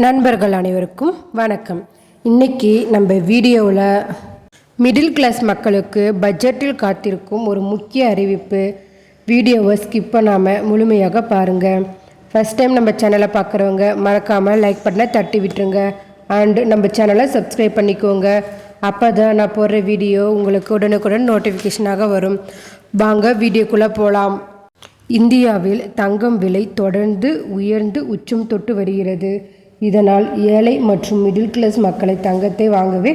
நண்பர்கள் அனைவருக்கும் வணக்கம். இன்றைக்கி நம்ம வீடியோவில் மிடில் கிளாஸ் மக்களுக்கு பட்ஜெட்டில் காத்திருக்கும் ஒரு முக்கிய அறிவிப்பு. வீடியோவை ஸ்கிப் பண்ணாமல் முழுமையாக பாருங்கள். ஃபஸ்ட் டைம் நம்ம சேனலை பார்க்குறவங்க மறக்காமல் லைக் பட்டனை தட்டி விட்டுருங்க. அண்டு நம்ம சேனலை சப்ஸ்கிரைப் பண்ணிக்கோங்க. அப்போ தான் நான் போடுற வீடியோ உங்களுக்கு உடனுக்குடன் நோட்டிஃபிகேஷனாக வரும். வாங்க வீடியோக்குள்ளே போகலாம். இந்தியாவில் தங்கம் விலை தொடர்ந்து உயர்ந்து உச்சம் தொட்டு வருகிறது. இதனால் ஏழை மற்றும் மிடில் கிளாஸ் மக்களை தங்கத்தை வாங்கவே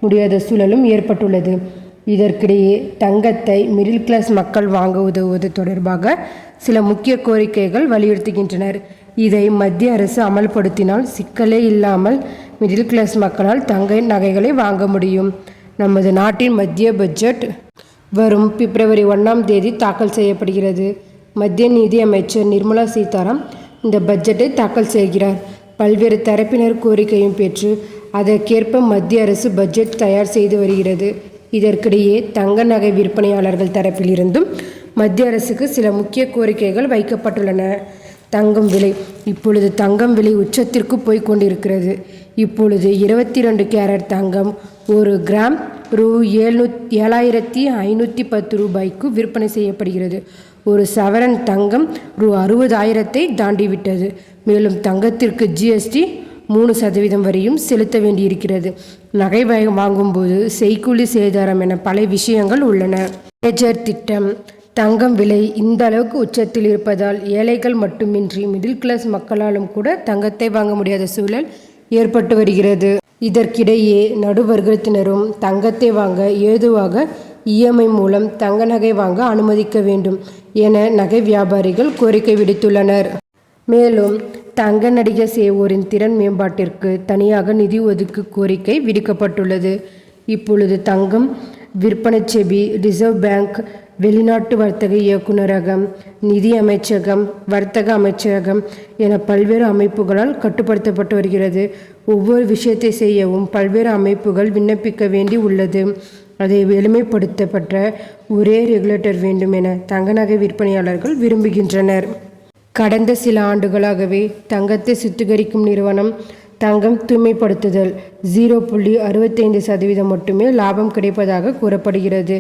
முடியாத சூழலும் ஏற்பட்டுள்ளது. இதற்கிடையே தங்கத்தை மிடில் கிளாஸ் மக்கள் வாங்க உதவுவது தொடர்பாக சில முக்கிய கோரிக்கைகள் வலியுறுத்துகின்றனர். இதை மத்திய அரசு அமல்படுத்தினால் சிக்கலே இல்லாமல் மிடில் கிளாஸ் மக்களால் தங்க நகைகளை வாங்க முடியும். நமது நாட்டின் மத்திய பட்ஜெட் வரும் பிப்ரவரி 1ஆம் தேதி தாக்கல் செய்யப்படுகிறது. மத்திய நிதி அமைச்சர் நிர்மலா சீதாராமன் இந்த பட்ஜெட்டை தாக்கல் செய்கிறார். பல்வேறு தரப்பினர் கோரிக்கையும் பெற்று அதற்கேற்ப மத்திய அரசு பட்ஜெட் தயார் செய்து வருகிறது. இதற்கிடையே தங்க நகை விற்பனையாளர்கள் தரப்பிலிருந்தும் மத்திய அரசுக்கு சில முக்கிய கோரிக்கைகள் வைக்கப்பட்டுள்ளன. தங்கம் விலை இப்பொழுது தங்கம் விலை உச்சத்திற்கு போய் கொண்டிருக்கிறது. இப்பொழுது 22 கேரட் தங்கம் 1 கிராம் ரூ. 7,510 விற்பனை செய்யப்படுகிறது. ஒரு சவரன் தங்கம் ரூ. 60,000 தாண்டிவிட்டது. மேலும் தங்கத்திற்கு ஜிஎஸ்டி 3% வரையும் செலுத்த வேண்டியிருக்கிறது. நகை வாங்கும்போது செய்கூலி சேதாரம் என பல விஷயங்கள் உள்ளன. மேஜர் திட்டம். தங்கம் விலை இந்த அளவுக்கு உச்சத்தில் இருப்பதால் ஏழைகள் மட்டுமின்றி மிடில் கிளாஸ் மக்களாலும் கூட தங்கத்தை வாங்க முடியாத சூழல் ஏற்பட்டு வருகிறது. இதற்கிடையே நடுவர்க்கத்தினரும் தங்கத்தை வாங்க ஏதுவாக இஎம்ஐ மூலம் தங்க நகை வாங்க அனுமதிக்க வேண்டும் என நகை வியாபாரிகள் கோரிக்கை விடுத்துள்ளனர். மேலும் தங்க நடிகை செய்வோரின் திறன் மேம்பாட்டிற்கு தனியாக நிதி ஒதுக்கு கோரிக்கை விடுக்கப்பட்டுள்ளது. இப்பொழுது தங்கம் விற்பனை செபி, ரிசர்வ் பேங்க், வெளிநாட்டு வர்த்தக இயக்குநரகம், நிதி அமைச்சகம், வர்த்தக அமைச்சகம் என பல்வேறு அமைப்புகளால் கட்டுப்படுத்தப்பட்டு வருகிறது. ஒவ்வொரு விஷயத்தை செய்யவும் பல்வேறு அமைப்புகள் விண்ணப்பிக்க வேண்டி உள்ளது. அதை எளிமைப்படுத்தப்பட்ட ஒரே ரெகுலேட்டர் வேண்டும் என தங்க நகை விற்பனையாளர்கள் விரும்புகின்றனர். கடந்த சில ஆண்டுகளாகவே தங்கத்தை சுத்திகரிக்கும் நிறுவனம் தங்கம் தூய்மைப்படுத்துதல் 0.65% மட்டுமே லாபம் கிடைப்பதாக கூறப்படுகிறது.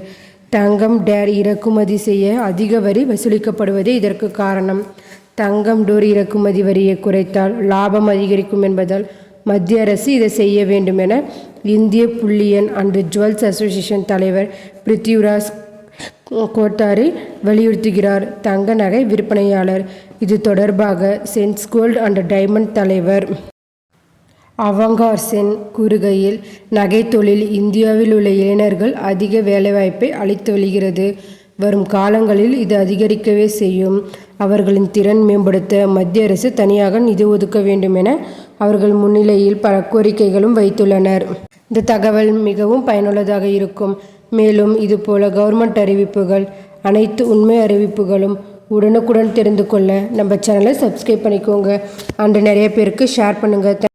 தங்கம் டேர் இறக்குமதி செய்ய அதிக வரி வசூலிக்கப்படுவதே இதற்கு காரணம். தங்கம் டோர் இறக்குமதி வரியை குறைத்தால் லாபம் அதிகரிக்கும் என்பதால் மத்திய அரசு இதை செய்ய வேண்டும் என இந்திய புள்ளியன் அண்ட் ஜுவல்ஸ் அசோசியேஷன் தலைவர் பிருத்திவிராஜ் கோத்தாரி வலியுறுத்துகிறார். தங்க நகை விற்பனையாளர். இது தொடர்பாக சென்ஸ் கோல்ட் அண்ட் டைமண்ட் தலைவர் அவங்கார் சென் கூறுகையில், நகை தொழில் இந்தியாவில் உள்ள இளைஞர்கள் அதிக வேலைவாய்ப்பை அளித்து வருகிறது. வரும் காலங்களில் இது அதிகரிக்கவே செய்யும். அவர்களின் திறன் மேம்படுத்த மத்திய அரசு தனியாக நிதி ஒதுக்க வேண்டும் என அவர்கள் முன்னிலையில் பல கோரிக்கைகளும் வைத்துள்ளனர். இந்த தகவல் மிகவும் பயனுள்ளதாக இருக்கும். மேலும் இதுபோல கவர்மெண்ட் அறிவிப்புகள், அனைத்து உண்மை அறிவிப்புகளும் உடனுக்குடன் தெரிந்து கொள்ள நம்ம சேனலை சப்ஸ்கிரைப் பண்ணிக்கோங்க. அண்டு நிறைய பேருக்கு ஷேர் பண்ணுங்கள்.